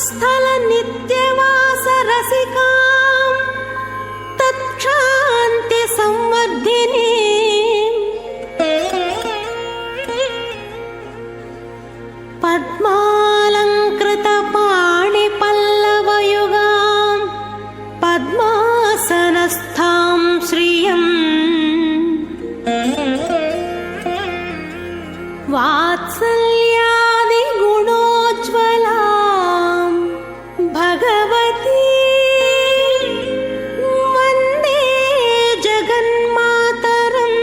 స్థల నిత్యవాస రసికాం తత్క్షాంతి సంవర్ధిని పద్మాలంకృత పాణి పల్లవయుగాం పద్మాసనస్థాం శ్రియం వాత్సల్యాది గుణోజ్వలాం భగవతీ వందే జగన్మాతరం.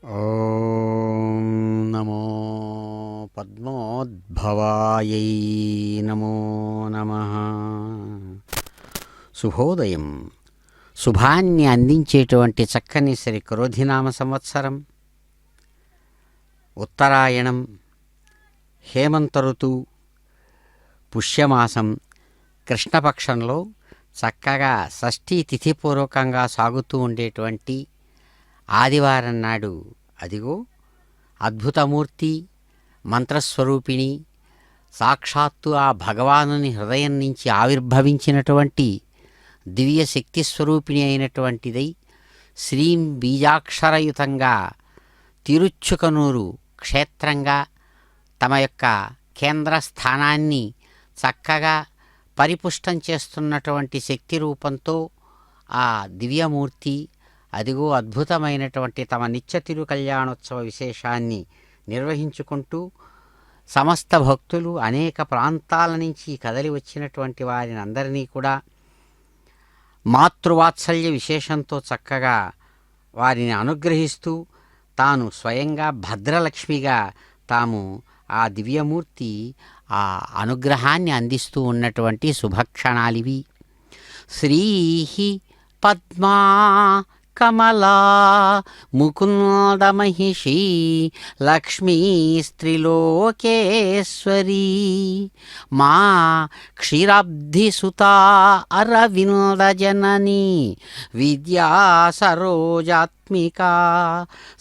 ఓం నమో పద్మోద్భవాయై నమో నమః. శుభోదయం. శుభాన్ని అందించేటువంటి చక్కని శ్రీ క్రోధినామ సంవత్సరం, ఉత్తరాయణం, హేమంత ఋతువు, పుష్యమాసం, కృష్ణపక్షంలో చక్కగా షష్ఠీ తిథిపూర్వకంగా సాగుతూ ఉండేటువంటి ఆదివారం నాడు అదిగో అద్భుతమూర్తి మంత్రస్వరూపిణి సాక్షాత్తు ఆ భగవానుని హృదయం నుంచి ఆవిర్భవించినటువంటి దివ్య శక్తి స్వరూపిణి అయినటువంటిదై శ్రీం బీజాక్షరయుతంగా తిరుచ్చుకనూరు క్షేత్రంగా తమ యొక్క కేంద్ర స్థానాన్ని చక్కగా పరిపుష్టం చేస్తున్నటువంటి శక్తి రూపంతో ఆ దివ్యమూర్తి అదిగో అద్భుతమైనటువంటి తమ నిత్య తిరు కళ్యాణోత్సవ విశేషాన్ని నిర్వహించుకుంటూ సమస్త భక్తులు అనేక ప్రాంతాల నుంచి కదలి వచ్చినటువంటి వారిని అందరినీ కూడా మాతృవాత్సల్య విశేషంతో చక్కగా వారిని అనుగ్రహిస్తూ తాను స్వయంగా భద్రలక్ష్మిగా తాము ఆ దివ్యమూర్తి ఆ అనుగ్రహాన్ని అందిస్తూ ఉన్నటువంటి శుభక్షణాలివి. శ్రీహి పద్మా కమలా ముకుందమహిషీ లక్ష్మీ స్త్రీలోకేశ్వరీ మా క్షీరాబ్ధిసుతా అరవిందజననీ విద్యా సరోజాత్మికా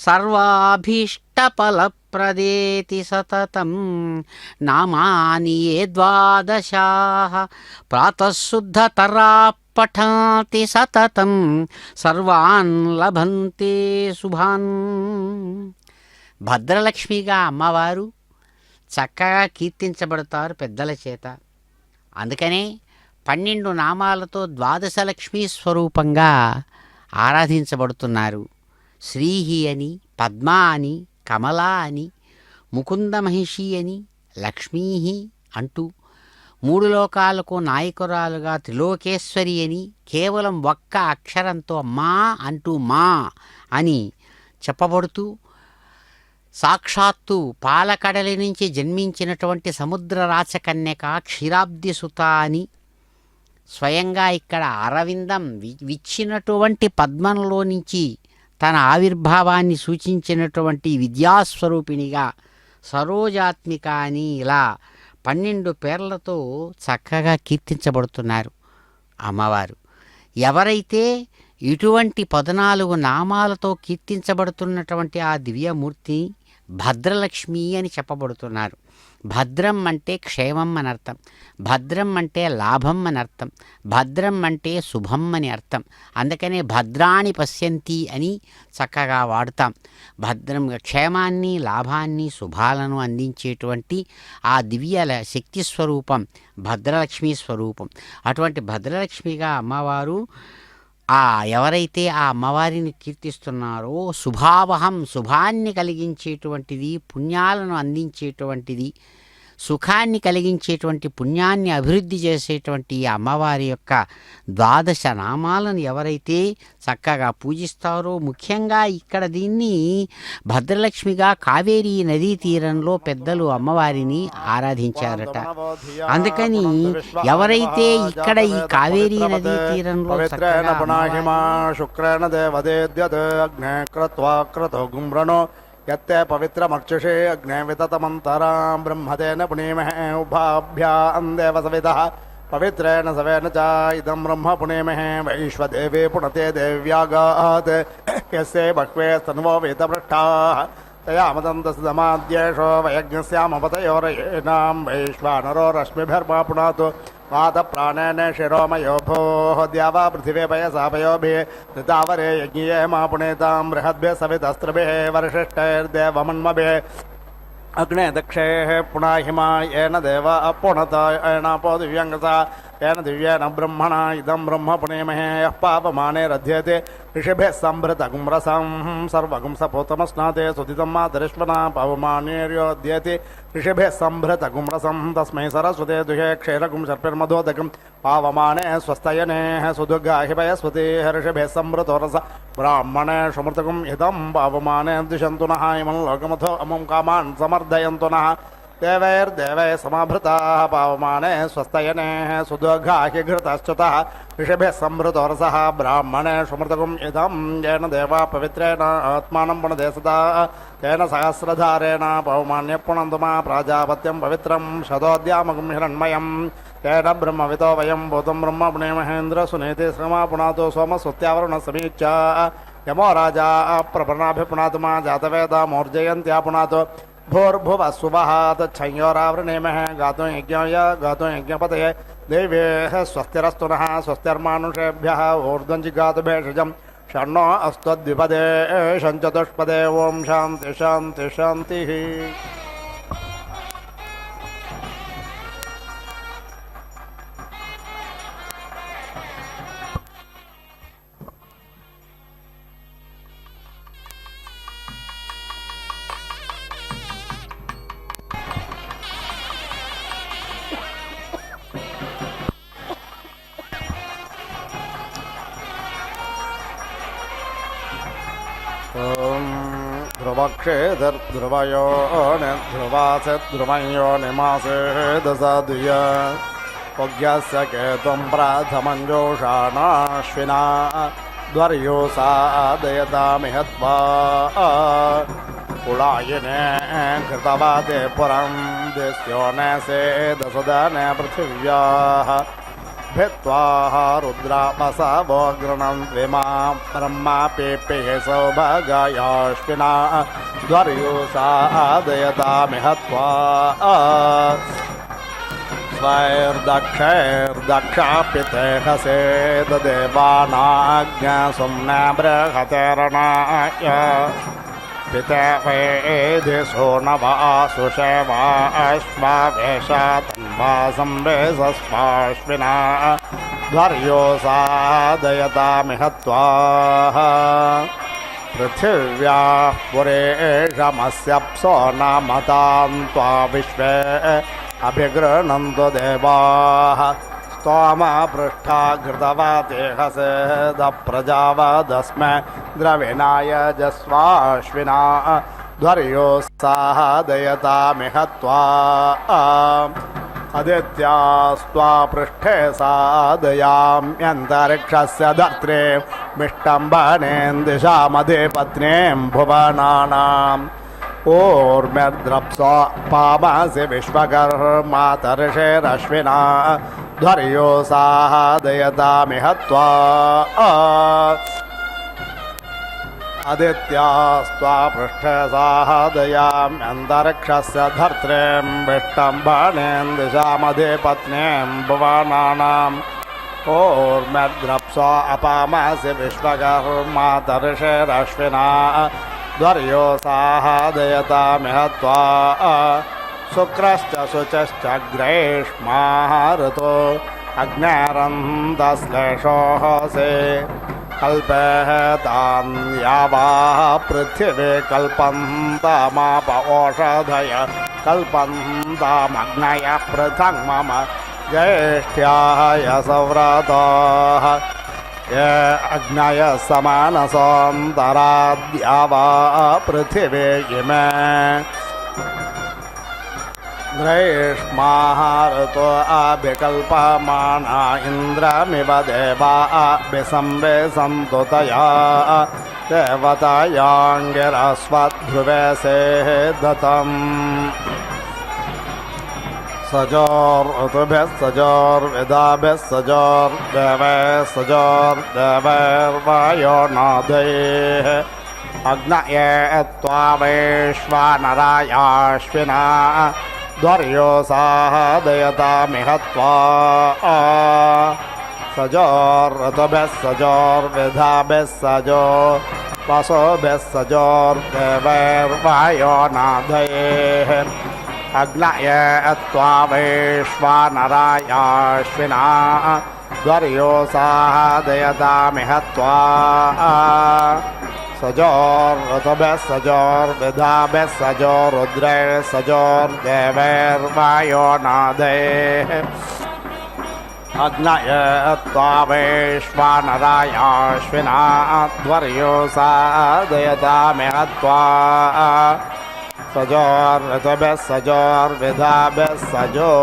సర్వాభీష్టఫలప్రదేతి సతతం నామాని ఏ ద్వాదశాః ప్రాతఃశుద్ధతరా పఠంతి సతతం సర్వాన్ లభంతే శుభాన్. భద్రలక్ష్మిగా అమ్మవారు చక్కగా కీర్తించబడతారు పెద్దల చేత. అందుకనే 12 నామాలతో ద్వాదశలక్ష్మీ స్వరూపంగా ఆరాధించబడుతున్నారు. శ్రీహి అని, పద్మా అని, కమలా అని, ముకుందమహిషి అని, లక్ష్మీ అంటూ 3 లోకాలకు నాయకురాలుగా త్రిలోకేశ్వరి అని కేవలం ఒక్క అక్షరంతో మా అంటూ మా అని చెప్పబడుతూ సాక్షాత్తు పాలకడలి నుంచి జన్మించినటువంటి సముద్ర రాచకన్యక క్షీరాబ్ది సుత అని స్వయంగా ఇక్కడ అరవిందం విచ్చినటువంటి పద్మంలో నుంచి తన ఆవిర్భావాన్ని సూచించినటువంటి విద్యాస్వరూపిణిగా సరోజాత్మిక అని ఇలా 12 పేర్లతో చక్కగా కీర్తించబడుతున్నారు అమ్మవారు. ఎవరైతే ఇటువంటి 14 నామాలతో కీర్తించబడుతున్నటువంటి ఆ దివ్యమూర్తి భద్రలక్ష్మి అని చెప్పబడుతున్నారు. భద్రం అంటే క్షేమం అని అర్థం, భద్రం అంటే లాభం అని అర్థం, భద్రం అంటే శుభం అని అర్థం. అందుకనే భద్రాణి పశ్యంతి అని చక్కగా వాడుతాం. భద్రం క్షేమాన్ని, లాభాన్ని, శుభాలను అందించేటువంటి ఆ దివ్య శక్తి స్వరూపం భద్రలక్ష్మి స్వరూపం. అటువంటి భద్రలక్ష్మిగా అమ్మవారు ఎవరైతే ఆ అమ్మవారిని కీర్తిస్తున్నారో శుభావహం శుభాన్ని కలిగించేటువంటిది, పుణ్యాలను అందించేటువంటిది, సుఖాన్ని కలిగించేటువంటి పుణ్యాన్ని అభివృద్ధి చేసేటువంటి అమ్మవారి యొక్క 12 నామాలను ఎవరైతే చక్కగా పూజిస్తారో, ముఖ్యంగా ఇక్కడ దీన్ని భద్రలక్ష్మిగా కావేరీ నదీ తీరంలో పెద్దలు అమ్మవారిని ఆరాధించారట. అందుకని ఎవరైతే ఇక్కడ ఈ కావేరీ నదీ తీరంలో यत्ते पवित्रमक्षुषे अग्ने विततमन्तरां ब्रह्मतेन पुनीमहे उभाभ्यां देवसवितः पवित्रेण सवेन च इदं ब्रह्म पुनीमहे वैश्वदेवे पुनते देव्यागात् यस्य बह्वे स्तन्वो वेदपृष्ठाः तयामदन्तसमाद्येषो वयज्ञस्यामपतयोरयेनां वैश्वानरो रश्मिभिर्मा पुनातु वातप्राणेन शिरोमयो भोः द्यावा पृथिवे पयसापयोभिः ऋतावरे यज्ञे मा पुनेतां बृहद्भिः सवितस्त्रभिः वरिष्ठैर्देवमन्मभिः अग्ने दक्षेः पुनाहिमा येन देव अपुणत येनापो दिव्यङ्गसा येन दिव्येन ब्रह्मणा इदं ब्रह्म पुनेमहे यः पापमाने रध्यते ऋषिभिः सम्भृतगुं रसं सर्वगुं सपोतमस्नाते सुदितं मातरिष्वना पावमानेर्योद्यते ऋषिभिः सम्भृतगुं रसं तस्मै सरस्वते दुहे क्षीरगुं सर्पिर्मधोदकं पावमाने स्वस्तयनेः सुदुर्गाहि पयस्वतेः ऋषिभिः सम्भृतो रस ब्राह्मणे सुमृतगुं हितं पावमाने द्विषन्तु नः इमं लोकमथो अमुं कामान् समर्दयन्तु नः देवैर्देवैः समाभृताः पावमाने स्वस्तयनेः सुदुर्गाहि घृतश्च्युतः ऋषिभिः सम्भृतो रसः ब्राह्मणे सुमृतगुं इदं येन देवा पवित्रेण आत्मानं पुनदे सदा तेन सहस्रधारेण पौमान्यः पुनन्तु मा प्राजापत्यं पवित्रं शतोद्यामगुं हिरण्मयं तेन ब्रह्मवितो वयं भूतं ब्रह्म पुनेमहेन्द्र सुनीति श्रमा पुनातो सोमस्वत्यावरुणः समीच्च यमो राजा प्रपन्नाभिपुनातु मा जातवेदा मोर्जयन्त्या पुनातो भूर्भुवः सुवः तच्छंयोरावृणेमः गातुं यज्ञाय गातुं यज्ञपतये देवेः स्वस्तिरस्तु नः स्वस्तिर्मानुषेभ्यः ऊर्ध्वं जिगातु भेषजं षण्णो अस्तद्विपदे षञ्चतुष्पदे ॐ शान्ति शान्ति शान्तिः ध्रुवक्षेदर्ध्रुवयो निर्ध्रुवासेद्ध्रुवयो निमासे दशधिय पज्ञस्य केत्वं प्राथमञ्जोषाणाश्विना द्वर्यो सादयतामिहत्वा कुलायिने कृतवाते पुरं दिस्यो नेसे दशदने पृथिव्याः भित्वाः रुद्रापसवो गृणन्त्विमां ब्रह्मापेपेः सौभगायाश्विना द्वर्यो सादयतामिहत्वा स्वैर्दक्षैर्दक्षापितेहसे ददेवानाज्ञसुम्ना बृहतेरणाय पिते वेदिषो नवासुषेवा अश्वावेशा तन्वा संवेशस्वाश्विना ध्वर्यो सादयतामिहत्वा पृथिव्याः पुरेशमस्यप्सो नामतां त्वा विश्वे अभिगृह्णन्तु देवाः स्तोमपृष्ठा घृतवतेहसे दप्रजावदस्मै द्रविणाय जस्वाश्विना ध्वर्यो सादयतामिहत्वा आदित्यास्त्वा पृष्ठे सादयाम्यन्तरिक्षस्य धर्त्रे मिष्टम्भनेन्दिशामधिपत्नीं भुवनानाम् ऊर्मिर्द्रप्सो पामासि विश्वकर्मातर्षेरश्विना ध्वर्यो सादयतामिहत्वा आदित्यास्त्वा पृष्ठे सादयाम्यन्तरिक्षस्य धर्त्रीं विष्टम्भनेन्दिशामधिपत्नीं भुवनानाम् ऊर्मिर्द्रप्सो अपामासि विश्वकर्मातर्षेरश्विना ध्वर्यो सादयतामिहत्वा शुक्रश्च शुचश्च ग्रैष्माः ऋतो अग्नेरन्तश्लेषोऽसे कल्पेः तान् यावाः पृथिवी कल्पन्तामाप ओषधय कल्पन्तामग्नयः पृथक् मम ज्येष्ठ्याः यसव्रताः ये अग्नयः समानसोऽन्तराद्यावा पृथिवी इमे ग्रैष्माः ऋतो अभिकल्पमाना इन्द्रमिव देवा अभिसंवेशन्तु तया देवतायाङ्गिरस्वध्रुवेशेः दतम् सजोर्ऋतुभिः सजोर्वेदाभिः सजोर्देवैः सजोर्देवैर्वायो नादैः अग्नये त्वा वैश्वानरायाश्विना द्वर्योसादयतामिह त्वा सजोर्ऋतुभिः सजोर्विधाभिः सजो वसुभिः सजोर्देवैर्वायो नाधयेः अग्नये त्वा वैश्वानरायाश्विना द्वर्योसादयतामिह त्वा सजोर्ऋतुभिः सजोर्विधाभिः सजो रुद्रैः सजोर्देवैर्वायो नाधयेः अग्नये त्वा वैश्वानरायाश्विना द्वर्योसादयतामिह त्वा सजोर्ऋतुभिः सजोर्विधाभिः सजो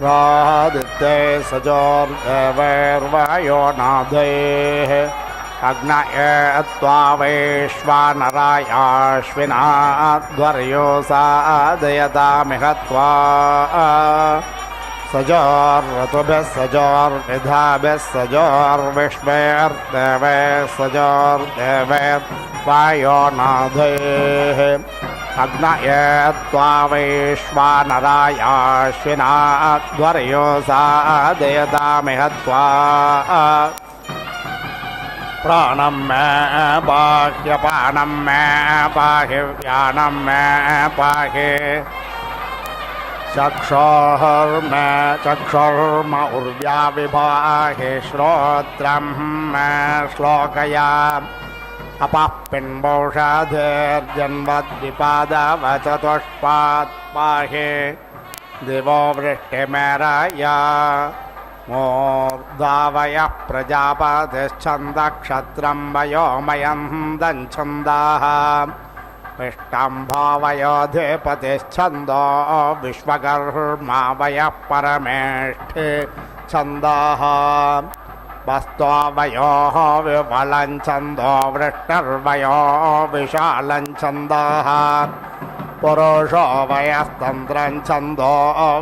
रादित्यैः सजोर्देवैर्वायो नाधयेः अग्नये त्वा वैश्वानरायाश्विना द्वर्योसादयतामिह त्वा सजोर्ऋतुभिः सजोर्विधाभिः सजोर्विश्वैर्देवैः सजोर्देवैर्वायो नाधयेः अग्नये त्वा वैश्वानरायाश्विना द्वर्योसादयतामिह त्वा प्राणं मे बाह्यपानं मे पाहि व्यानं मे पाहि चक्षुर्मे चक्षुर्म उर्व्या विभाहि श्रोत्रं मे श्लोकया अपः पिण्डौषधेर्जन्मद्विपादवचतुष्पात् पाहि दिवो वृष्टिमेरया मूर्धावयः प्रजापतिश्छन्दक्षत्रं वयोमयं दञ्छन्दाः इष्टं भावयोधिपतिश्छन्दो विश्वकर्मा वयः परमेष्ठि छन्दाः वस्त्ववयोः विफलं छन्दो वृष्टिर्वयो विशालं छन्दाः पुरुषो वयस्तन्त्रं छन्दो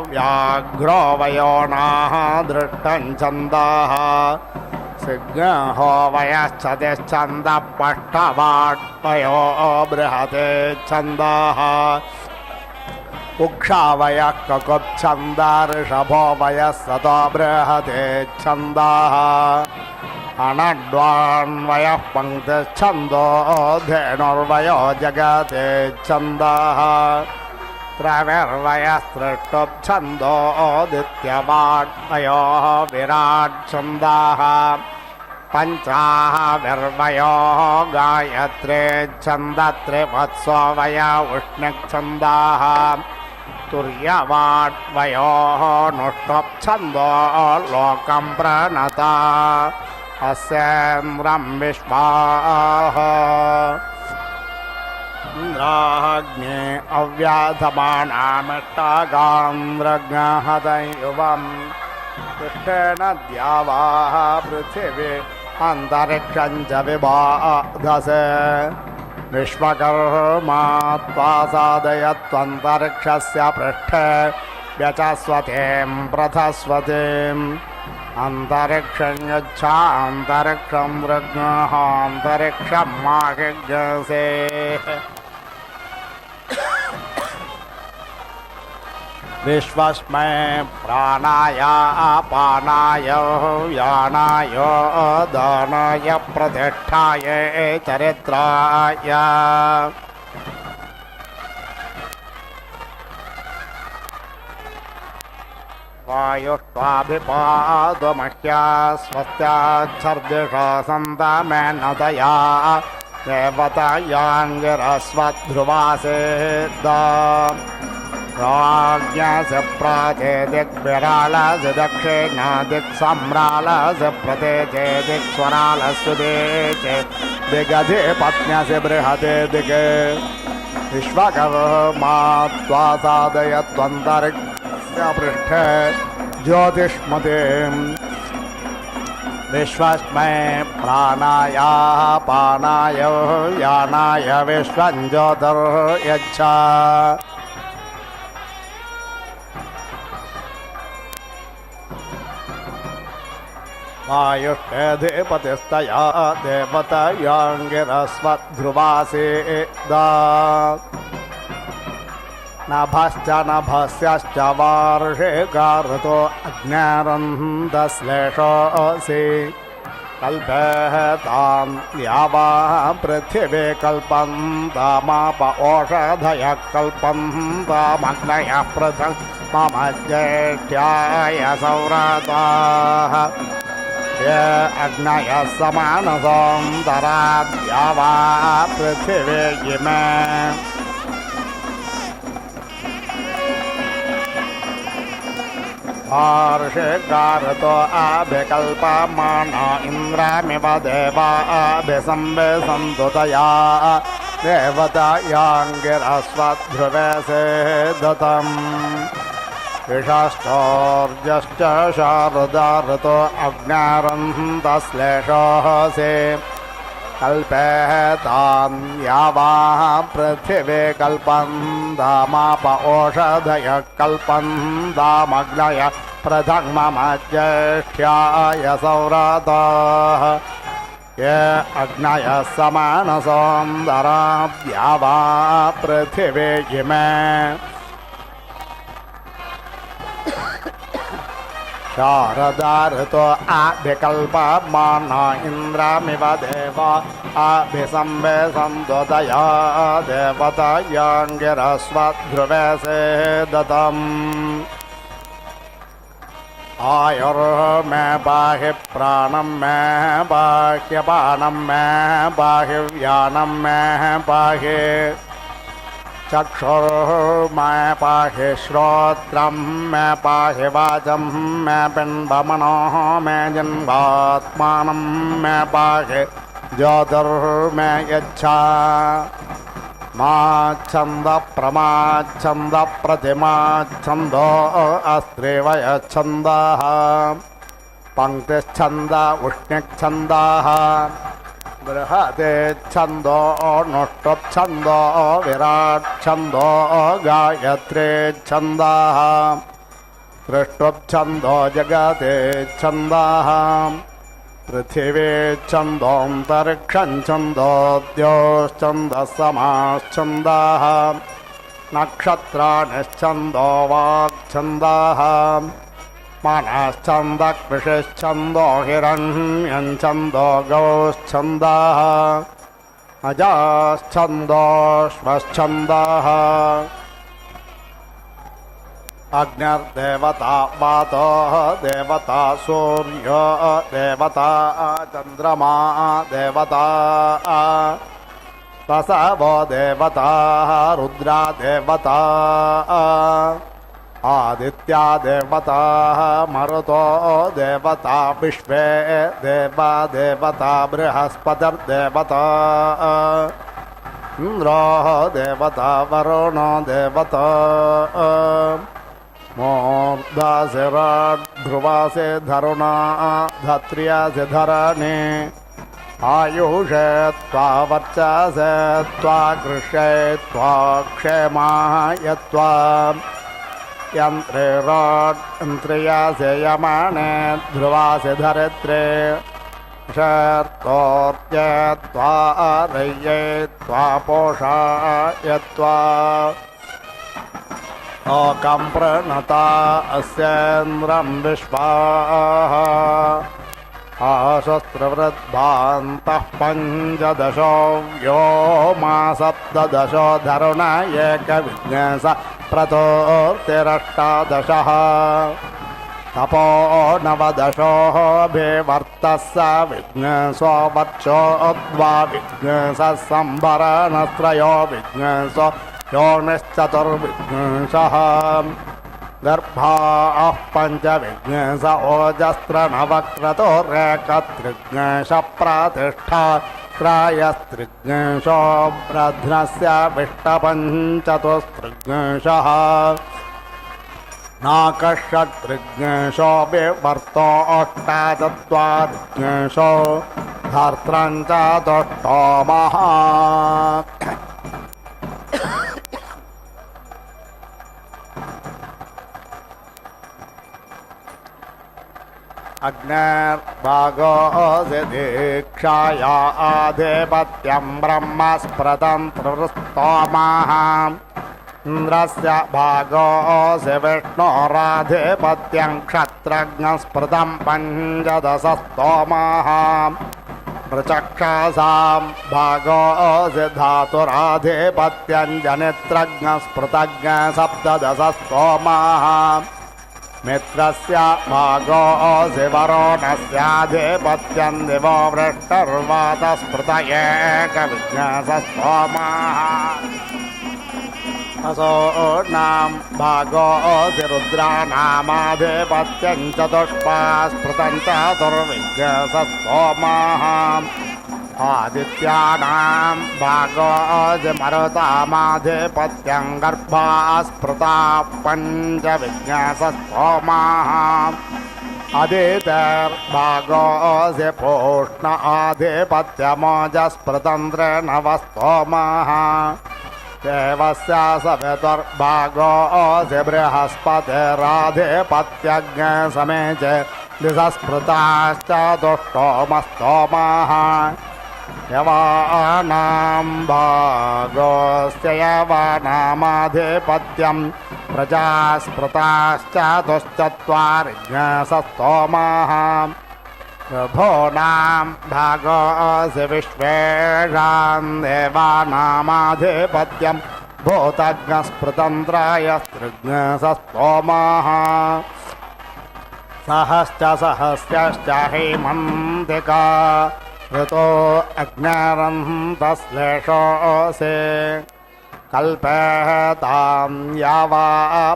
व्याघ्रो वयोनाः दृष्टं छन्दाः सिंहो वयश्चतिश्छन्दः पष्टवाट्वयो बृहते छन्दाः उक्षावयः ककुत्छन्दः ऋषभो वयः सतो बृहते छन्दाः अनड्वान्वयः पङ्क्तिश्छन्दो धेनुर्वयो जगते छन्दाः त्रविर्वयस्त्रष्टुप्छन्दो दित्यवाट्वयो विराट् छन्दाः पञ्चाविर्वयो गायत्रे छन्दत्रिवत्सो वय उष्णिक्छन्दाः तुर्यवाट्वयोः नुष्टुप्छन्दो लोकं प्रणता अस्येन्द्रं विश्वाः इन्द्राग्ने अव्याधमानामिष्टागान्द्रज्ञहतयुवं कृष्णेन द्यावाः पृथिवी अन्तरिक्षं च विबाधसे विश्वकर्मा त्वा साधयत्वन्तरिक्षस्य पृष्ठे व्यचस्वतीं प्रथस्वतीम् अन्तरिक्षं यच्छान्तरिक्षं वृग्नः अन्तरिक्षं माहिज्ञसे विश्वस्मै प्राणाय अपानाय व्यानाय दानाय प्रतिष्ठाय चरित्राय वायुष्वाभिपादमह्या स्वस्त्याच्छर्दिषा सन्तमेनतया देवतायाङ्गिरस्वध्रुवासेद्दा राज्ञस्य प्राचे दिग्विरालस्य दक्षिणादिक्सम्रालस्य प्रतेचे दिक्स्वरालस्य देचे दिगधे पत्न्यस्य बृहते दिगे विश्वकर्मा त्वा साधयत्वन्तरिक्षस्य पृष्ठे ज्योतिष्मतीम् विश्वस्मै प्राणाय पानाय यानाय विश्वं ज्योतिर्यच्छा वायुष्ठेधिपतिस्तया देवतयांगिरस्वध्रुवासेदा नभश्च नभस्यश्च वार्षिकाऋतो अग्निरन्दश्लेषोऽसि कल्पेतां यावा पृथिवी कल्पन्तामाप ओषधयः कल्पन्तामग्नयः पृथक् मम ज्येष्ठ्याय सौरताः ये अग्नयः समानसोऽन्तराद्या वा पृथिवी इमे वार्षिकाऋतो अभिकल्पमाना इन्द्रामिव देवाभिसंवेशन्तु तया देवतायांगिरस्वध्रुवे सेदतम् विषाष्टोर्जश्च शारदाऋतो अग्निरन्दश्लेषोऽसि कल्पेतां यावा पृथिवी कल्पन्तामाप ओषधयः कल्पन्तामग्नयः पृथक् मम ज्येष्ठ्याय सौरताः ये अग्नयः समानसोऽन्तराद्या वा पृथिवी इमे शारदाऋतो अभिकल्पमाना इन्द्रामिव देवा अभिसंवेशन्तु तया देवतायांगिरस्वध्रुवे सेदतम् आयुर्मे पाहि प्राणं मे बाह्यपानं मे पाहि व्यानं मे पाहि चक्षुर्मे पाहि श्रोत्रं मे पाहि वाचं मे पिण्डमनोः मे जन्मात्मानं मे पाहि ज्योतिर्मे यच्छा माच्छन्द प्रमाच्छन्द प्रतिमाच्छन्दो अस्त्रेवयच्छन्दः पङ्क्तिच्छन्द उष्णिच्छन्दः बृहते छन्दो नुष्टुप्छन्दो विराट्छन्दो गायत्रे छन्दः दृष्टुप्छन्दो जगते छन्दः पृथिवी छन्दोऽन्तरिक्षं छन्दोऽद्योश्छन्दः समाश्छन्दः नक्षत्राणिश्छन्दो वाक्छन्दः मनश्छन्दः कृषिश्छन्दो हिरण्यं छन्दो गौश्छन्दः अजाश्छन्दोऽश्वश्छन्दः अग्निर्देवता वातो देवता सूर्यो देवता चन्द्रमा देवता वसवो देवता रुद्रा देवता आदित्या देवता मरुतो देवता विश्वे देवा देवता बृहस्पतिर्देवता इन्द्रो देवता वरुणो देवता मूर्धासिराड्ध्रुवासि धरुणा धत्र्यासि धरणे आयुषे त्वा वर्चसे त्वा कृष्ये त्वा क्षेमाय त्वा यन्त्रिराड्यन्त्रियासि यमाने ध्रुवासि धरित्रे शर्तोर्ये त्वा रय्ये त्वा पोषाय त्वा लोकं प्रणता अस्येन्द्रं विश्वाः आशस्त्रवृद्धान्तः पञ्चदशो व्योमा सप्तदशो धरुण एकविज्ञास प्रतोर्तिरष्टादशः तपो नवदशोऽभिवर्तः स विज्ञासो वर्षोद्वा विज्ञासः संभरणत्रयो विज्ञासो योनिश्चतुर्विज्ञासः गर्भाः पञ्चविज्ञास ओजस्त्रनवक्रतो रेकत्रिज्ञास प्रतिष्ठा त्रयस्त्रिज्ञासो ब्रध्नस्य विष्टपञ्चतुस्त्रिज्ञासः नाकषट्त्रिज्ञासो विवर्तो अष्टाचत्वारिज्ञासो धर्त्रं च दुष्टोमः अग्नेर्भागोऽसि दीक्षाया आधिपत्यं ब्रह्मस्पृतन्त्रस्तोमः इन्द्रस्य भागोऽसि विष्णोराधिपत्यं क्षत्रज्ञस्पृतं पञ्चदशस्तोमः प्रचक्षसां भागोऽसि धातुराधिपत्यं जनित्रज्ञस्पृतज्ञ सप्तदशस्तोमः मित्रस्य भागोऽसि वरुणस्याधिपत्यं दिवो वृष्टिर्वातस्पृत एकविज्ञस्तोमः असोर्णां भागोऽसि रुद्राणामाधिपत्यं चतुष्पास्पृतं चतुर्विज्ञस्तोमः आदित्यानां भागोऽसि मरुतामाधिपत्यं गर्भास्पृता पञ्चविज्ञस्तोमः अदितेर्भागोऽसि पूष्ण आधिपत्यमोजस्पृतं त्रिनवस्तोमः देवस्य सवितुर्भागोऽसि बृहस्पतिराधिपत्यज्ञ समे च दिशस्पृताश्चतुष्टोमस्तोमः यवानां भागोऽस्य यवानामाधिपत्यं प्रजास्पृताश्चतुश्चत्वारिज्ञस्तोमः ऋभूनां भागोऽसि विश्वेषां देवानामाधिपत्यं भूतज्ञस्पृतं त्रयस्त्रिज्ञस्तोमः सहश्च हेमन्तिका ऋतो अग्निरन्तश्लेषोऽसि कल्पेतां यावा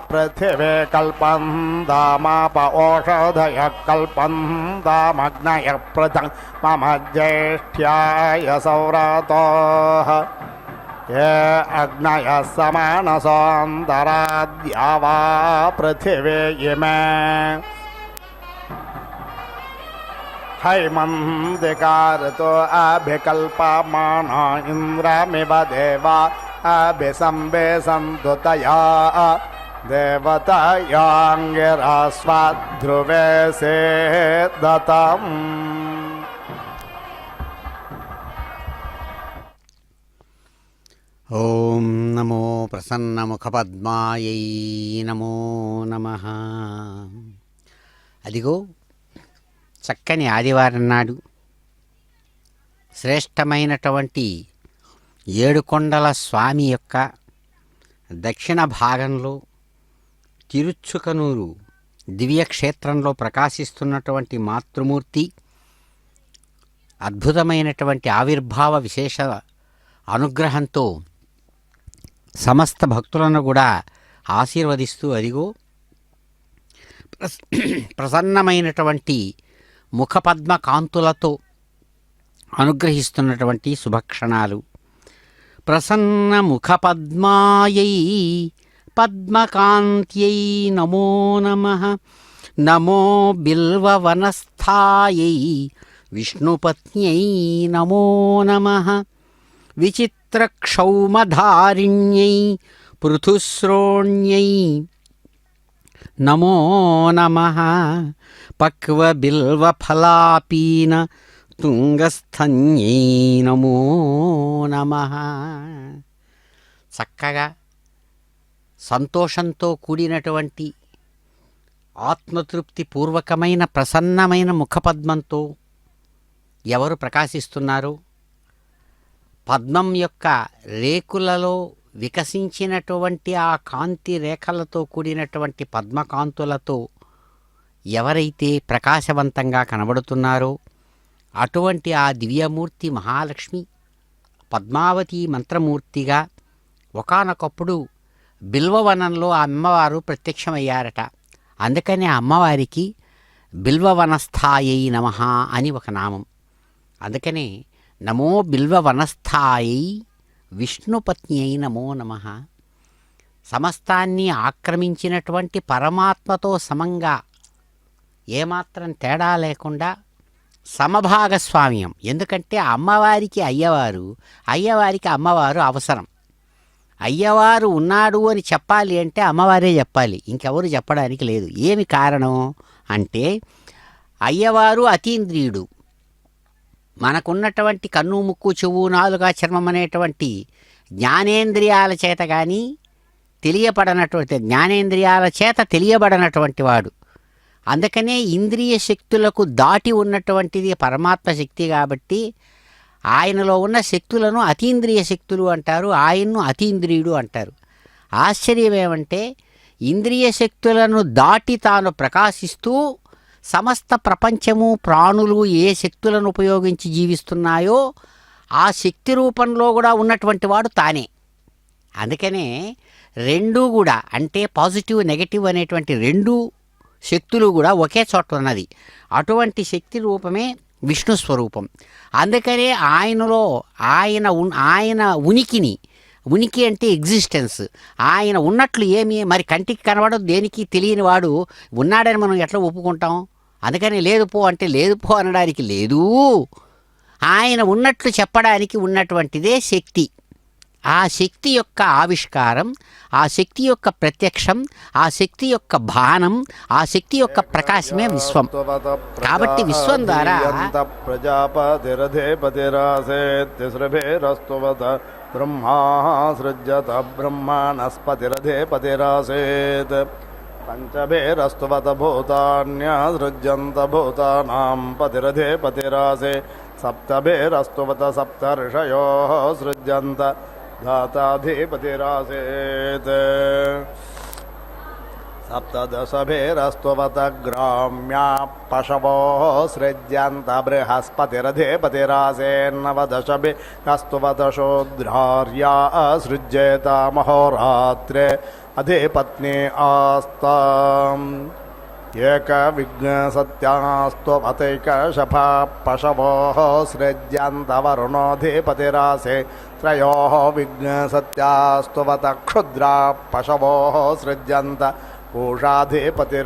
पृथिवी कल्पन्तामाप ओषधयः कल्पन्तामग्नयः पृथङ् मम ज्येष्ठ्याय सौरतोः ये अग्नयः समानसोऽन्तराद्या वा पृथिवी इमे हैमन्तिका ऋतो अभिकल्पमाना इन्द्रमिव देवा अभिसंवेशन्तु तया देवतायाङ्गिरास्वाध्रुवे सेदतम्। ఓం నమో ప్రసన్నముఖపద్మాయై నమో నమః. అదిగో చక్కని ఆదివారం నాడు శ్రేష్టమైనటువంటి ఏడుకొండల స్వామి యొక్క దక్షిణ భాగంలో తిరుచుకనూరు దివ్యక్షేత్రంలో ప్రకాశిస్తున్నటువంటి మాతృమూర్తి అద్భుతమైనటువంటి ఆవిర్భావ విశేష అనుగ్రహంతో సమస్త భక్తులను కూడా ఆశీర్వదిస్తూ అదిగో ప్రసన్నమైనటువంటి ముఖపద్మ కాంతులతో అనుగ్రహిస్తున్నటువంటి శుభక్షణాలు. ప్రసన్న ముఖపద్మాయై పద్మకాంత్యై నమో నమః. నమో బిల్వవనస్థాయై విష్ణుపత్న్యై నమో నమః. విచిత్రక్షౌమధారిణ్యై పృథుశ్రోణ్యై నమో నమః. పక్వబిల్వఫలాపీన తుంగస్థన్యై నమో నమః. చక్కగా సంతోషంతో కూడినటువంటి ఆత్మతృప్తి పూర్వకమైన ప్రసన్నమైన ముఖపద్మంతో ఎవరు ప్రకాశిస్తున్నారు? పద్మం యొక్క రేకులలో వికసించినటువంటి ఆ కాంతి రేఖలతో కూడినటువంటి పద్మకాంతులతో ఎవరైతే ప్రకాశవంతంగా కనబడుతున్నారో అటువంటి ఆ దివ్యమూర్తి మహాలక్ష్మి పద్మావతి మంత్రమూర్తిగా ఒకానొకప్పుడు బిల్వవనంలో ఆ అమ్మవారు ప్రత్యక్షమయ్యారట. అందుకని ఆ అమ్మవారికి బిల్వవనస్థాయై నమః అని ఒక నామం. అందుకనే నమో బిల్వవనస్థాయై విష్ణుపత్ని అయి నమో నమః. సమస్తాన్ని ఆక్రమించినటువంటి పరమాత్మతో సమంగా ఏమాత్రం తేడా లేకుండా సమభాగస్వామ్యం. ఎందుకంటే అమ్మవారికి అయ్యవారు, అయ్యవారికి అమ్మవారు అవసరం. అయ్యవారు ఉన్నాడు అని చెప్పాలి అంటే అమ్మవారే చెప్పాలి, ఇంకెవరు చెప్పడానికి లేదు. ఏమి కారణం అంటే అయ్యవారు అతీంద్రియుడు. మనకున్నటువంటి కన్ను, ముక్కు, చెవు, నాలుక, చర్మం అనేటువంటి జ్ఞానేంద్రియాల చేత కానీ జ్ఞానేంద్రియాల చేత తెలియబడనటువంటి వాడు. అందుకనే ఇంద్రియ శక్తులకు దాటి ఉన్నటువంటిది పరమాత్మ శక్తి కాబట్టి ఆయనలో ఉన్న శక్తులను అతీంద్రియ శక్తులు అంటారు, ఆయన్ను అతీంద్రియుడు అంటారు. ఆశ్చర్యం ఏమంటే ఇంద్రియ శక్తులను దాటి తాను ప్రకాశిస్తూ సమస్త ప్రపంచము, ప్రాణులు ఏ శక్తులను ఉపయోగించి జీవిస్తున్నాయో ఆ శక్తి రూపంలో కూడా ఉన్నటువంటి వాడు తానే. అందుకనే రెండూ కూడా, అంటే పాజిటివ్ నెగటివ్ అనేటువంటి రెండు శక్తులు కూడా ఒకే చోట ఉన్నది. అటువంటి శక్తి రూపమే విష్ణు స్వరూపం. అందుకనే ఆయనలో ఆయన ఉనికి అంటే ఎగ్జిస్టెన్స్, ఆయన ఉన్నట్లు ఏమి మరి కంటికి కనబడదు, దేనికి తెలియని వాడు ఉన్నాడని మనం ఎట్లా ఒప్పుకుంటాం? అందుకని లేదు పో అంటే లేదు పో అనడానికి లేదు, ఆయన ఉన్నట్లు చెప్పడానికి ఉన్నటువంటిదే శక్తి. ఆ శక్తి యొక్క ఆవిష్కారం, ఆ శక్తి యొక్క ప్రత్యక్షం, ఆ శక్తి యొక్క భానం, ఆ శక్తి యొక్క ప్రకాశమే విశ్వం. కాబట్టి విశ్వం ద్వారా ప్రజాపతిరధేపతిరాసేత్తిస్రభేరస్తువత బ్రహ్మా సృజ్యత బ్రహ్మాణస్పతిరధేపతిరాసేత్ పంచభేరస్తువత భూతాన్యసృజ్యంత భూతానాం పతిరధేపతిరాసే సప్తభేరస్తువత సప్తర్షయో సృజ్యంత ధాతాధిపతిరాసేత్ సప్తదశభేరస్తువత గ్రామ్యా పశవో సృజ్యంత బృహస్పతిరధేపతిరాసేన్నవదశభేరస్తువత శూద్రార్యా సృజ్యేత మహోరాత్రే అధిపత్ని ఆస్తాం ఏక విఘ్నసత్యాస్త్వతైకశఫా పశవో సృజ్యంత వరుణోధిపతిరాసే త్రయో విఘ్నసత్యాస్త్వత క్షుద్రా పశవో సృజ్యంత పూషాధిపతిరాసేత్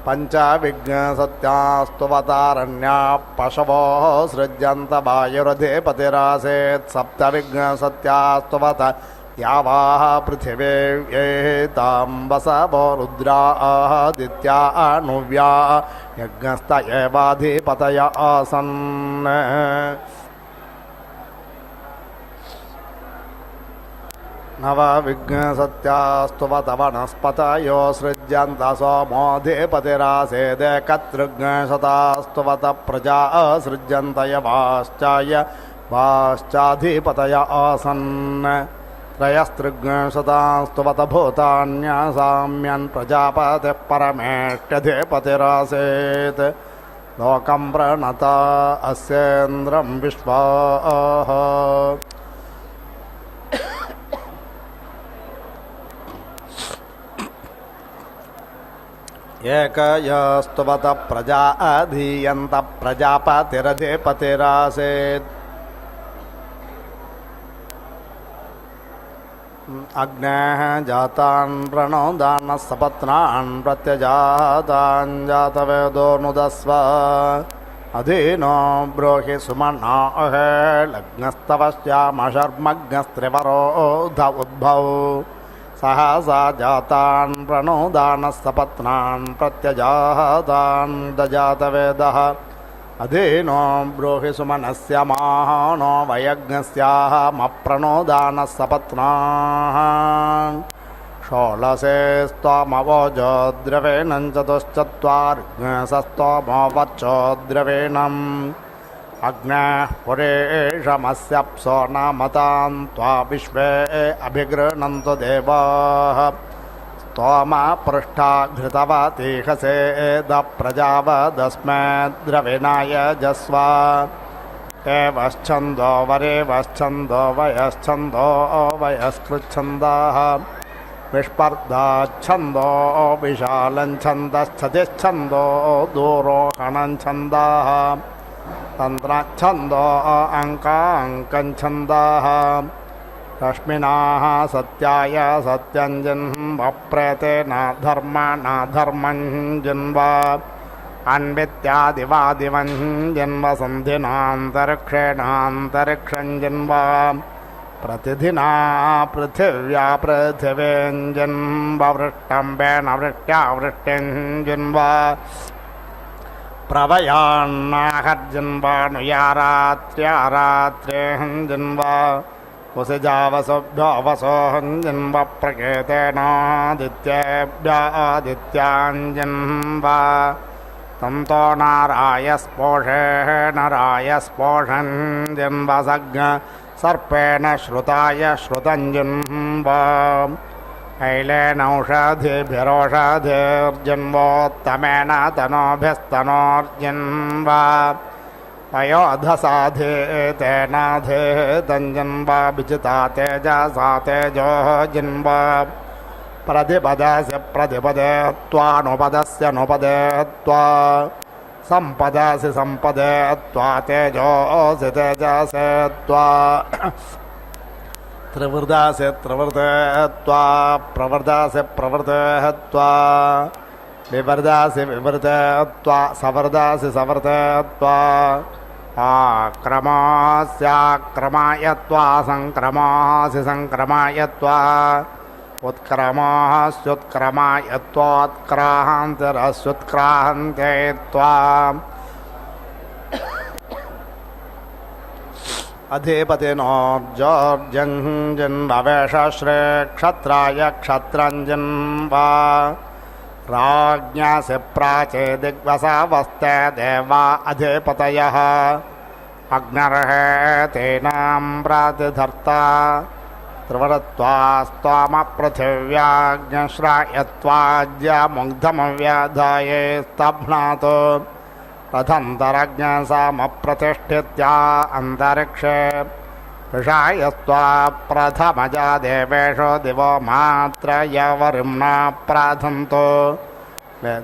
పంచ విఘ్నసత్యాస్త్వతారణ్యా పశవో సృజ్యంత వాయురధిపతిరాసేత్ సప్త విఘ్నసత్యాస్త్వత యావాహ పృథివేతాం వసవో రుద్రాదిత్యా అనువ్యా యజ్ఞస్త ఏవాధిపతయ ఆసన్ నవ విఘ్నసత్యాస్తువత వనస్పతయో సృజ్యంత సోమోధిపతిరాసేదేకత్రిఘ్నశతాస్తువత ప్రజా సృజ్యంత యవాశ్చాయ వాశ్చాధిపతయ ఆసన్ త్రయస్త్రిఘ్నశతాస్తువత భూతాన్యసామ్యన్ ప్రజాపతిః పరమేష్ఠధిపతిరాసేత్ లోకం ప్రణత అస్యేంద్రం విశ్వాః ఏకయాస్తువత ప్రజా అధీయంత ప్రజాపతిరధిపతిరాసేత్ అగ్నేః జాతాన్ ప్రణోదానః సపత్నాన్ ప్రత్యజాతాన్ జాతవేదో నుదస్వ అధీనో బ్రోహి సుమనాః లగ్నస్తవశ్యామశర్మగ్నస్త్రివరోధ ఉద్భౌ సహసా జాతాన్ ప్రణోదానః సపత్నాన్ ప్రత్యజాతాన్ దజాతవేదః అధీనో బ్రోహి సుమనస్య మాహానో వయజ్ఞస్యామప్రణోదానః సపత్నాన్ షోళసే స్తోమవోజో ద్రవేణం చతుశ్చత్వారిఘ్నసస్తోమో వర్చో ద్రవేణం అగ్నేః పురేషమస్యప్సో నామతాన్ త్వా విశ్వే అభిగృణంతు దేవాః స్తోమ పృష్టా ఘృతవతీహసేద ప్రజావదస్మే ద్రవిణాయ జస్వ ఏవశ్చందో వరేవశ్చందో వయశ్చందో వయస్కృచ్ఛందాః విస్పర్ధాచ్ఛందో విశాలం ఛందశ్చతిశ్చందో దూరోహణం ఛందాః తంత్రఛందో అంకాంకం ఛందాః రశ్మినాః సత్యాయ సత్యం జన్మప్రేతేన ధర్మం జన్వ అన్విత్యాదివాదివం జన్మ సంధినాంతరిక్షేణాంతరిక్షం జన్వ ప్రతిధినా పృథివ్యా పృథివీం జన్మ వృష్టం వేణ వృష్ట్యా వృష్టిం జన్వ प्रवयान्नाहर्जन्वानुयारात्र्यारात्रेऽहञ्जन्वा वसिजावसोभ्योऽवसोऽहञ्जन्व प्रकेतेनादित्येभ्यादित्याञ्जन्वा तन्तो नारायस्पोषेणरायस्पोषञ्जन्वसज्ञ सर्पेण श्रुताय श्रुतञ्जन्वा ऐलेनौषधिभिरोषधिर्जन्वोत्तमेन तनोभिस्तनोर्जन्वा अयोधसाधेतेनाधे तञ्जन्वा विजिता तेजसा तेजोः जन्वा प्रतिपदस्य प्रतिपदे त्वानुपदस्य नुपदे त्वा सम्पदसि सम्पदे त्वा तेजोऽसि तेजसे त्वा त्रिवृदासि त्रिवृते त्वा प्रवृदासि प्रवृते त्वा विवृदासि विवृते त्वा सवृदासि सवृते त्वा आक्रमास्याक्रमाय त्वा सङ्क्रमासि सङ्क्रमाय त्वा उत्क्रमास्युत्क्रमाय त्वोत्क्रान्तिरस्युत्क्रान्ते त्वा अधिपतिनोर्जोर्जन्ववेशश्रे क्षत्राय क्षत्रञ्जन्वा राज्ञासि प्राचे दिग्वसावस्ते देवा अधिपतयः अग्निर्हेतेनां प्रातिधर्ता त्रिवृत्वास्त्वामप्रथिव्याज्ञश्रायत्वाज्यमुग्धमव्याधाये स्तभ्नातो रथन्तरज्ञसामप्रतिष्ठित्या अन्तरिक्षे ऋषायस्त्वा प्रथमजा देवेषु दिवो मात्रयवरिम्णा प्राधन्तो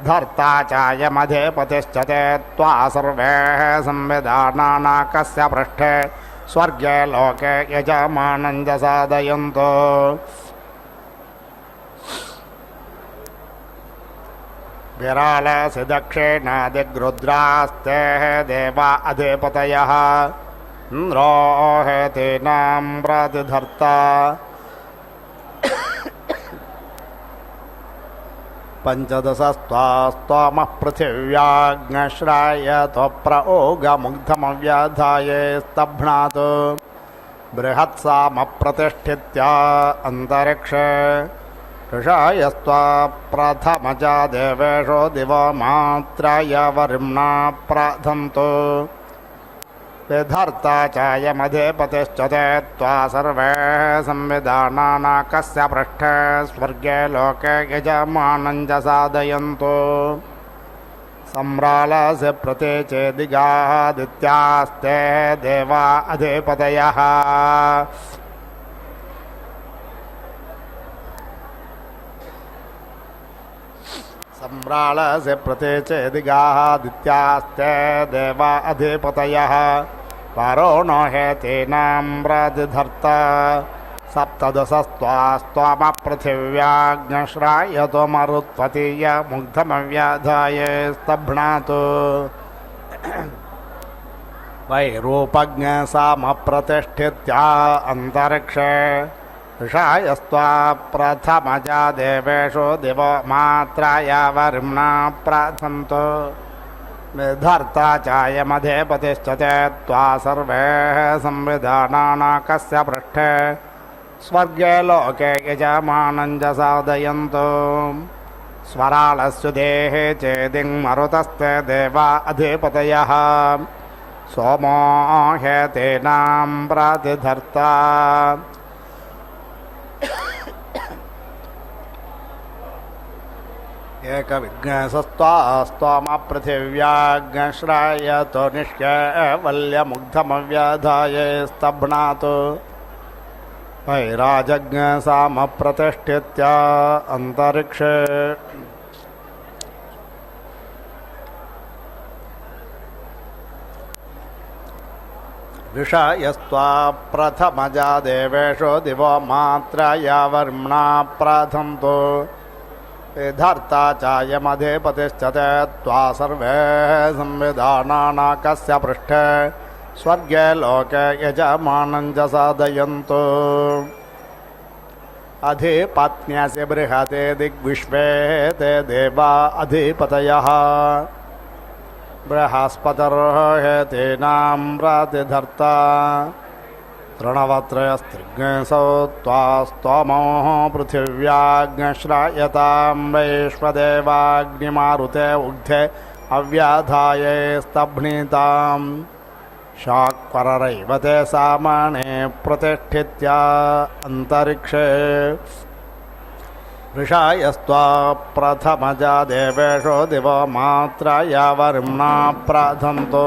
धर्ता चायमधिपतिश्च ते त्वा सर्वे संविधानानाकस्य पृष्ठे स्वर्गे लोके यजमानं च साधयन्तो विरालसि दक्षिणादिग्रुद्रास्ते देवा अधिपतयः इन्द्रो हेतीनां प्रतिधर्ता पञ्चदशस्त्वामः पृथिव्याग्नश्रायतो प्रओगमुग्धमव्याधाये स्तभ्नात् बृहत्सामप्रतिष्ठित्या अन्तरिक्षे ऋषायस्त्वा प्रथमजा देवेषु दिवो मात्रयवरिम्णा प्राधन्तो विधर्ता चायमधिपतिश्च ते त्वा सर्वे संविधानानाकस्य पृष्ठे स्वर्गे लोके यजमानं च साधयन्तो सम्रालस्य प्रतीचे दिगादित्यास्ते देवा अधिपतयः सम्रालस्य प्रतीचे दिगादित्यास्ते देवा अधिपतयः वरुणो हेतीनां प्रतिधर्ता सप्तदशस्त्वामपृथिव्याग्नश्रायतो मरुत्पतीयमुग्धमव्याधाये स्तभ्नातु वैरूपज्ञसामप्रतिष्ठित्या अन्तरिक्षे ऋषायस्त्वा प्रथमजा देवेषु दिवो मात्रयवरिम्णा प्राधन्तो विधर्ता चायमधिपतिश्च ते त्वा सर्वे संविधानानाकस्य पृष्ठे स्वर्गे लोके यजमानं च साधयन्तो स्वरालस्य देहे चेदिङ्मरुतस्ते देवा अधिपतयः सोमो हेतीनां प्रतिधर्ता एकविघ्नसस्त्वामपृथिव्याग्नश्रायतो निष्कैवल्यमुग्धमव्याधाये स्तभ्नातु वैराजज्ञसामप्रतिष्ठित्या अन्तरिक्षे ऋषायस्त्वा प्रथमजा देवेषु दिवो मात्रयवरिम्णा प्राधन्तो विधर्ता चायमधिपतिश्च ते त्वा सर्वे संविधानानाकस्य पृष्ठे स्वर्गे लोके यजमानं च साधयन्तो अधिपत्न्यसि बृहते दिग्विश्वे ते देवा अधिपतयः बृहस्पतिर्हेतीनां प्रतिधर्ता तृणवत्रयस्त्रिज्ञसौ त्वा स्तोमो पृथिव्याग्निश्रायतां वैश्वदेवाग्निमारुते उग्धे अव्याधाये स्तभ्नीतां शाक्वररैवते सामाने प्रतिष्ठित्या अन्तरिक्षे ऋषायस्त्वा प्रथमजा देवेषु दिवो मात्रया वरिम्ना प्राधन्तो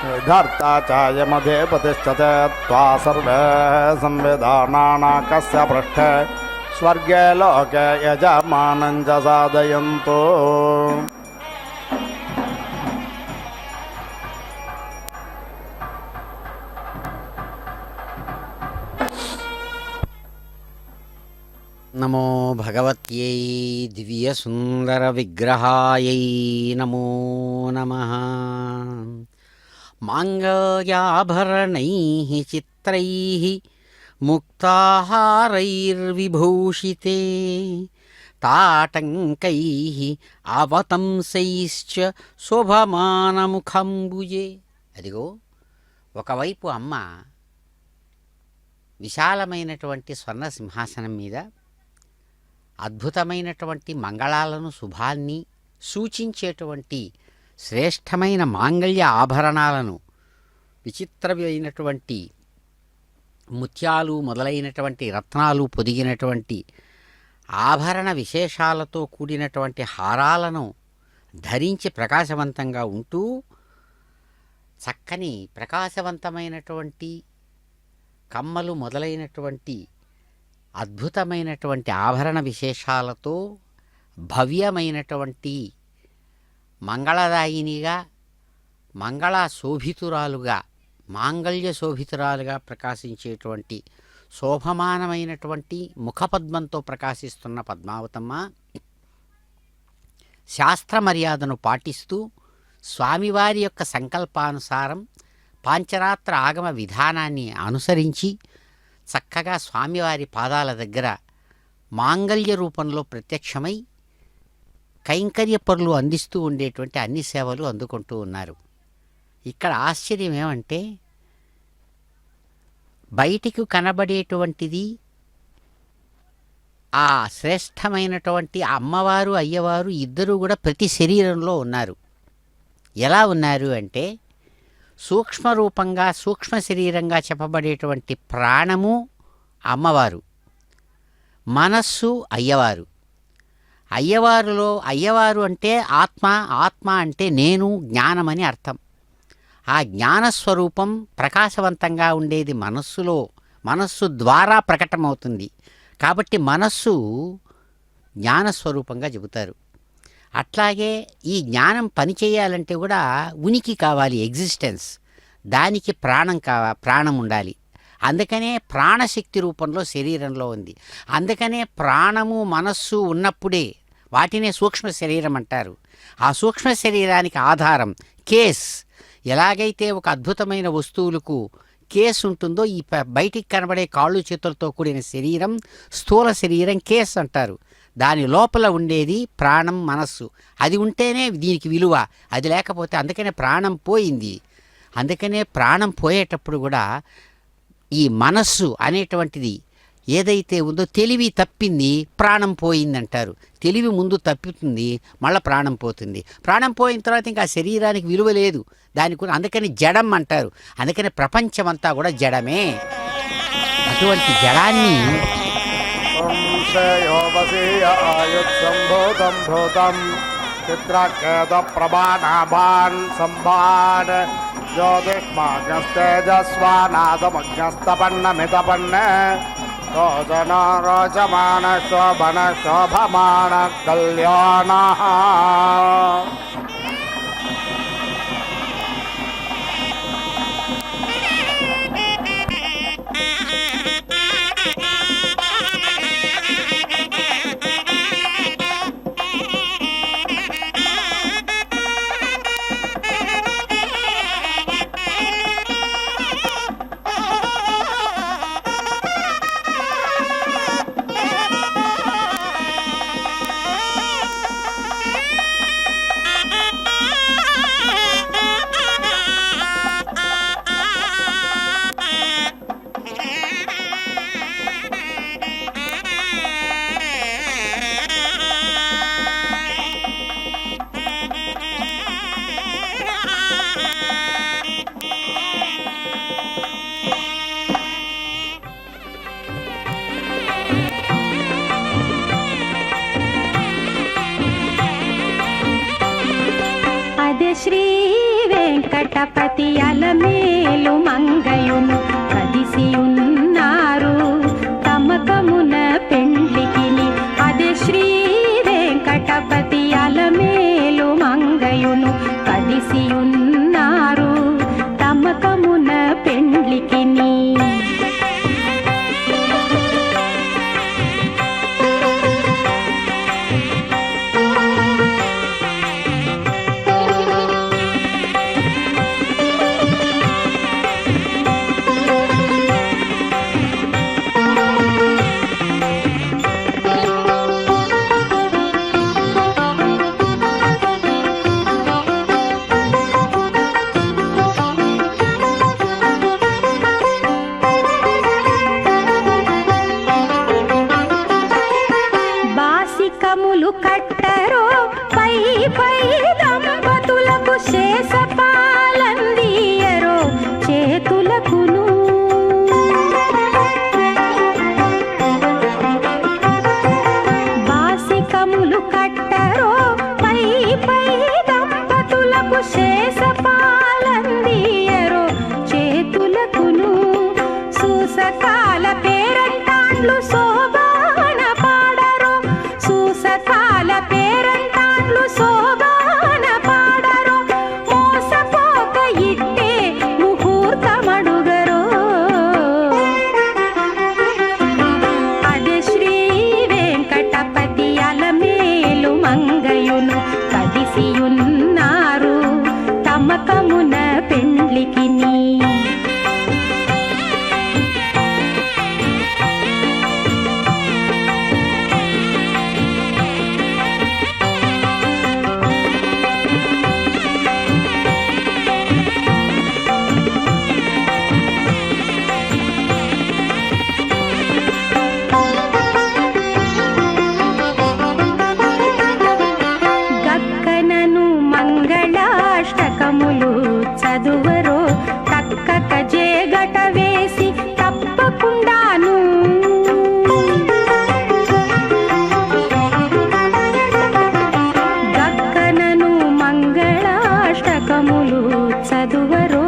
विधर्ता चायमधिपतिष्ठते त्वा सर्वे संविधानानाकस्य पृष्ठे स्वर्गे लोके यजमानं च साधयन्तु నమో భగవత్యై దివ్యసుందరవిగ్రహాయై నమో నమః. మాంగళ్యాభరణైః చిత్రైః ముక్తాహారైర్విభూషితే తాటంకైః అవతంసైశ్చ శోభమానముఖంబుజే. అదిగో ఒకవైపు అమ్మ విశాలమైనటువంటి స్వర్ణ సింహాసనం మీద అద్భుతమైనటువంటి మంగళాలను శుభాన్ని సూచించేటువంటి శ్రేష్టమైన మాంగళ్య ఆభరణాలను విచిత్రమైనటువంటి ముత్యాలు మొదలైనటువంటి రత్నాలు పొదిగినటువంటి ఆభరణ విశేషాలతో కూడినటువంటి హారాలను ధరించి ప్రకాశవంతంగా ఉంటూ చక్కని ప్రకాశవంతమైనటువంటి కమ్మలు మొదలైనటువంటి అద్భుతమైనటువంటి ఆభరణ విశేషాలతో భవ్యమైనటువంటి మంగళదాయినిగా మంగళశోభితురాలుగా మాంగళ్య శోభితురాలుగా ప్రకాశించేటువంటి శోభమానమైనటువంటి ముఖపద్మంతో ప్రకాశిస్తున్న పద్మావతమ్మ శాస్త్ర మర్యాదను పాటిస్తూ స్వామివారి యొక్క సంకల్పానుసారం పాంచరాత్ర ఆగమ విధానాన్ని అనుసరించి చక్కగా స్వామివారి పాదాల దగ్గర మాంగళ్య రూపంలో ప్రత్యక్షమై కైంకర్య పనులు అందిస్తూ ఉండేటువంటి అన్ని సేవలు అందుకుంటూ ఉన్నారు. ఇక్కడ ఆశ్చర్యం ఏమంటే బయటికి కనబడేటువంటిది ఆ శ్రేష్టమైనటువంటి అమ్మవారు అయ్యవారు ఇద్దరూ కూడా ప్రతి శరీరంలో ఉన్నారు. ఎలా ఉన్నారు అంటే సూక్ష్మరూపంగా సూక్ష్మ శరీరంగా చెప్పబడేటువంటి ప్రాణము అమ్మవారు, మనస్సు అయ్యవారు. అయ్యవారులో అయ్యవారు అంటే ఆత్మ, ఆత్మ అంటే నేను, జ్ఞానమని అర్థం. ఆ జ్ఞానస్వరూపం ప్రకాశవంతంగా ఉండేది మనస్సులో, మనస్సు ద్వారా ప్రకటమవుతుంది. కాబట్టి మనస్సు జ్ఞానస్వరూపంగా చెబుతారు. అట్లాగే ఈ జ్ఞానం పనిచేయాలంటే కూడా ఉనికి కావాలి, ఎగ్జిస్టెన్స్. దానికి ప్రాణం ఉండాలి. అందుకనే ప్రాణశక్తి రూపంలో శరీరంలో ఉంది. అందుకనే ప్రాణము మనస్సు ఉన్నప్పుడే వాటినే సూక్ష్మ శరీరం అంటారు. ఆ సూక్ష్మ శరీరానికి ఆధారం కేస్. ఎలాగైతే ఒక అద్భుతమైన వస్తువులకు కేస్ ఉంటుందో ఈ బయటికి కనబడే కాళ్ళు చేతులతో కూడిన శరీరం స్థూల శరీరం కేస్ అంటారు. దాని లోపల ఉండేది ప్రాణం, మనస్సు. అది ఉంటేనే దీనికి విలువ. అది లేకపోతే అందుకనే ప్రాణం పోయింది. అందుకనే ప్రాణం పోయేటప్పుడు కూడా ఈ మనస్సు అనేటువంటిది ఏదైతే ఉందో తెలివి తప్పింది, ప్రాణం పోయిందంటారు. తెలివి ముందు తప్పుతుంది, మళ్ళీ ప్రాణం పోతుంది. ప్రాణం పోయిన తర్వాత ఇంకా శరీరానికి విలువ లేదు దానికి. అందుకని జడం అంటారు. అందుకని ప్రపంచమంతా కూడా జడమే. అటువంటి జడాన్ని ఆయుత్సంభూతం భూతం చిత్రకేత ప్రభానాభాన్ సంభాన్ జ్యోతిష్మాగ్నస్తేజస్వానాదమగ్నస్తపన్నమితపన్న రోచన రోచమాన శోభన శోభమాన కళ్యాణ. అదే శ్రీ వెంకటపతి అలమేలు మంగయును కదిసి ఉన్నారు తమకమున పెండ్లికిని. అదే శ్రీ వెంకటపతి అలమేలు మంగయును కదిసి ఉన్నారు తమకమున పెండ్లికిని. బాసికములు కట్టరో పై పై దంపతులకు శేషపాలందియరో చేతులకును. బాసికములు కట్టరో పై పై దంపతులకు శేషపాలందియరో చేతులకును. సూసకాల పేరంటాండ్లు శోభాన పాడరో సూసకాల పేరంటాండ్లు శోభాన పాడరో మోసపోక ఇట్టే ముహూర్తమడుగరో. అదే శ్రీ వెంకటపతి అలమేలు మంగయును కదిసియున్నారు తమకమున పెండ్లికిని. గక్కనను మంగళాష్టకములు చదువరో తక్కక జేగట వేసి తప్పకుండాను. గక్కనను మంగళాష్టకములు చదువరో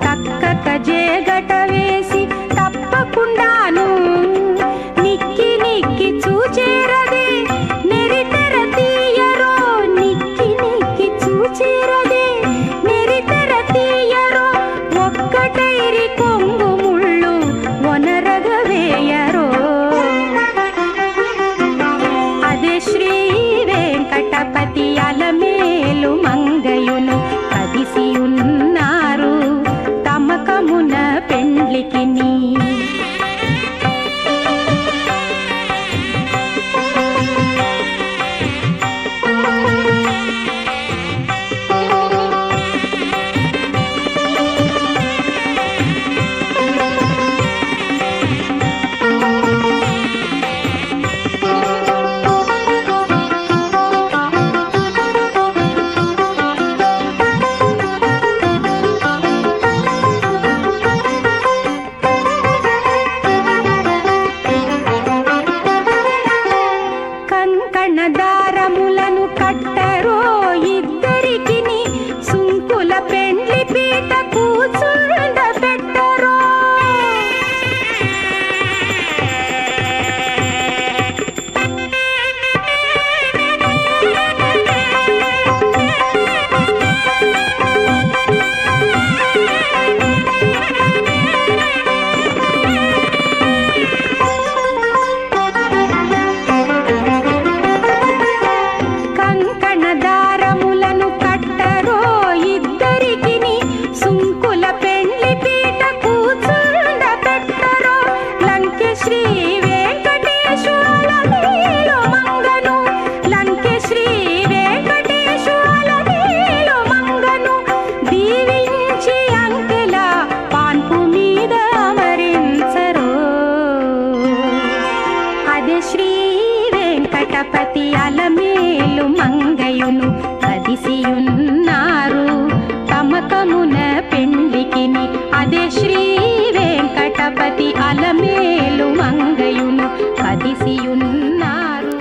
తక్కక జేగట వేసి తప్పకుండాను. నిక్కి నిక్కి చూచేరదే నెరితెర తీయరో నిక్కి నిక్కి చూచేరదే నెరితెర తీయరో ఒక్కటైరి కొంగు ముళ్ళు ఒనరగ వేయరో. అదే శ్రీ వెంకటపతి అలమేలు మంగయును కదిసి ఉన్నారు తమకమున పెండ్లికిని. కంకణ దారములను కట్టరో ఇద్దరికిని సుంకుల పెండ్లి పీట కూర్చుండ పెట్టరో. కంకణ దారములను కట్టరో ఇద్దరికిని సుంకుల పెండ్లి పీట కూర్చుండ పెట్టరో. లంకె శ్రీ వెంకటేశు అలమేలు మంగను లంకె శ్రీ వెంకటేశు అలమేలు మంగను దీవించి అంకెల పాన్పు మీద అమరించరో. అదే శ్రీ వెంకటపతి అలమేలు మంగయును కదిసియున్నారు తమకమున పెండ్లికిని. అదే శ్రీ వెంకటపతి అలమేలు మంగయును కదిసియున్నారు.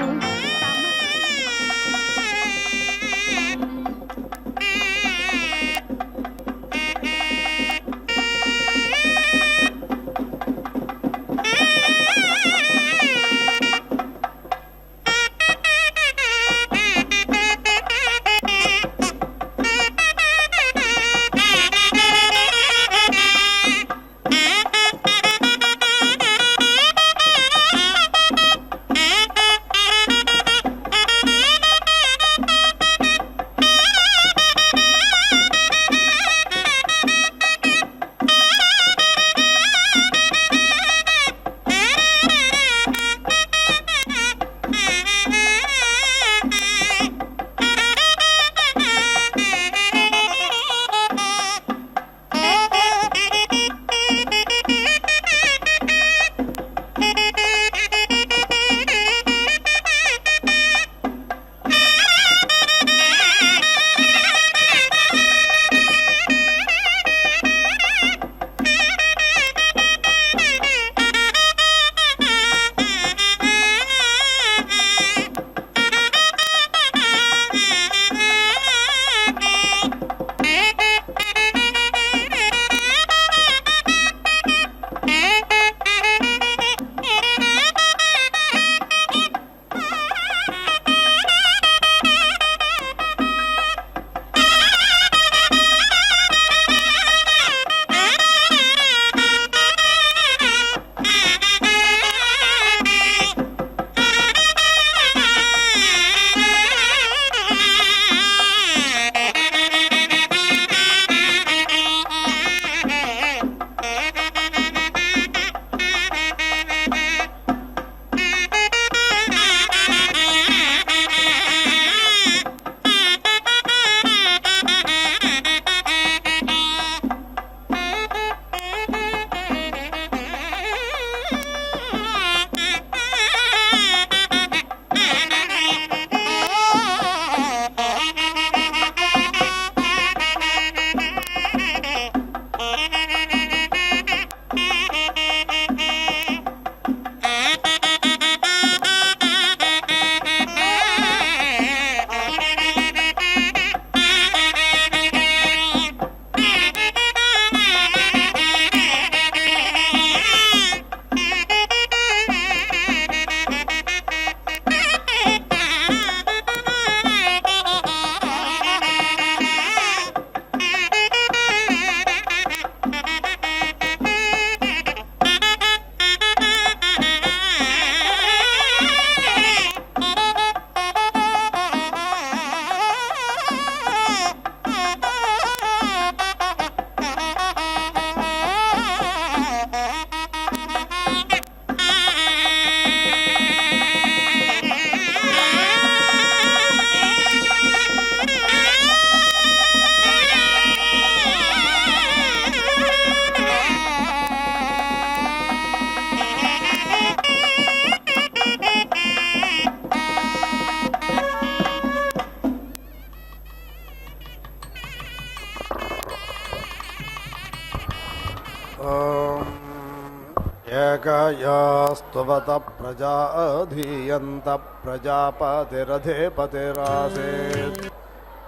यास्तुवत प्रजाधीयन्त प्रजापतिरधिपतिरासीत्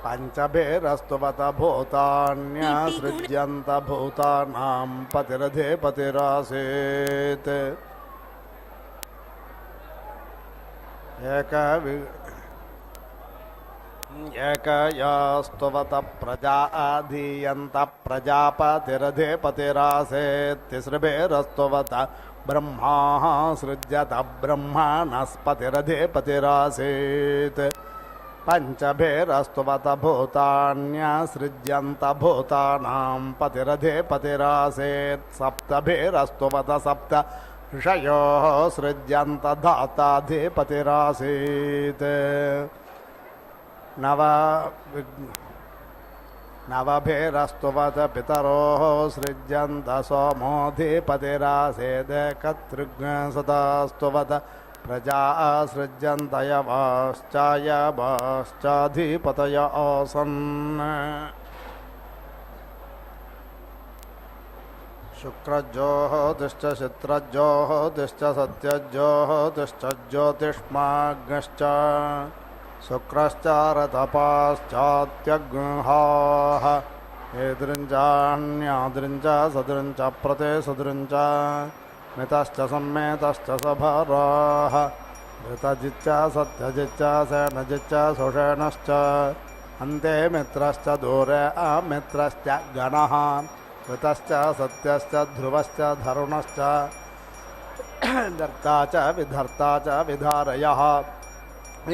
पञ्चभिरस्तुवत भूतान्यसृज्यन्त भूतानां पतिरधिपतिरासीत् एकयास्तुवत प्रजाधीयन्त प्रजापतिरधिपतिरासीत् तिसृभिरस्तुवत ब्रह्मा सृज्यत ब्रह्मणस्पतिरधिपतिरासीत् पञ्चभिरस्तुवत भूतान्यसृज्यन्त भूतानां पतिरधिपतिरासीत् सप्तभिरस्तुवत सप्त ऋषयो सृज्यन्त धाताधिपतिरासीत् नवभिरस्तुवत पितरो सृज्यन्त सोमोऽधिपतिरासीदेकतृग्सदास्तुवत प्रजा सृज्यन्त यवाश्चाधिपतय आसन् शुक्रज्योतिश्च चित्रज्योतिश्च सत्यज्योतिश्च ज्योतिष्माग्नश्च शुक्रश्च रतपाश्चात्यग्हाः एदृञ्चान्यादृञ्च सदृञ्च प्रतिसदृञ्च मितश्च सम्मेतश्च सभराः ऋतजिच्च सत्यजिच्च सेनजिच्च सुषेणश्च अन्ते मित्रश्च दूरे अमित्रश्च गणः ऋतश्च सत्यश्च ध्रुवश्च धरुणश्च धर्ता च विधारयः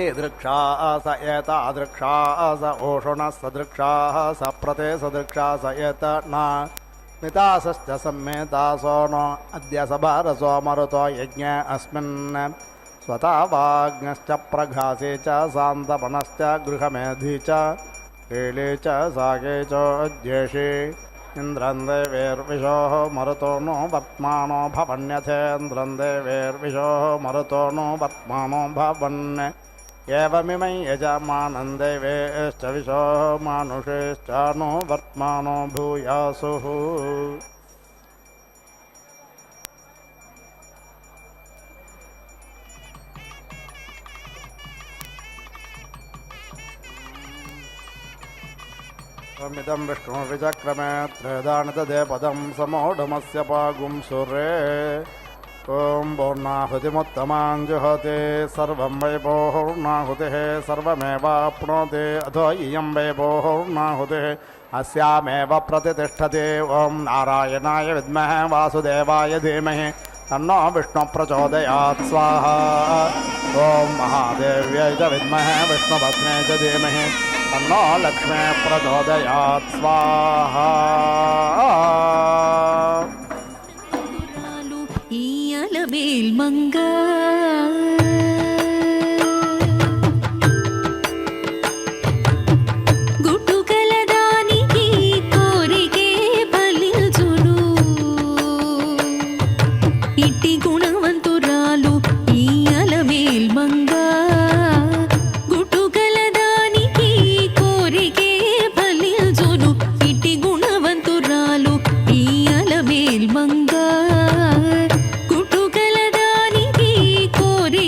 ईदृक्षा स एतादृक्षा स ओषुणः सदृक्षाः स प्रतिसदृक्षा स एतना मितासश्च सम्मेतासो नो अद्य सभारसो मरुतो यज्ञे अस्मिन् स्वतावाग्नश्च प्रघासे च सान्तपनश्च गृहमेधी च कीले च साके च ज्येषे इन्द्रं देवेर्विशोः मरुतो नो वर्त्मानो भवन्यथेन्द्रं देवेर्विशोः मरुतो नो वर्त्मानो भवन् एवमिमै यजमानं देवेश्च विशोः मानुषेश्च नो वर्त्मानो भूयासुः मिदं विष्णुर्विचक्रमे त्रेधानिदधे पदं समोढमस्य पागुं सूर्ये ॐ पूर्णाहुतिमुत्तमां जुहोति सर्वं वै पूर्णाहुतिः सर्वमेवाप्नोति अथो इयं वै पूर्णाहुतिः अस्यामेव प्रतिष्ठति ॐ नारायणाय विद्महे वासुदेवाय धीमहि तन्नो विष्णुप्रचोदयात् स्वाहा ॐ महादेव्यै च विद्महे विष्णुपत्न्यै च धीमहि तन्नो लक्ष्मी प्रचोदयात् स्वाहा మేల్మంగ గుట్టుకలదానికి కోరికే ఫలించును ఇట్టి గుణవంతురాలు ఈయల మేల్మంగ గుట్టుకలదానికి కోరికే ఫలించును ఇట్టి గుణవంతురాలు ఈయల మేల్మంగ కోరి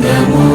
నమో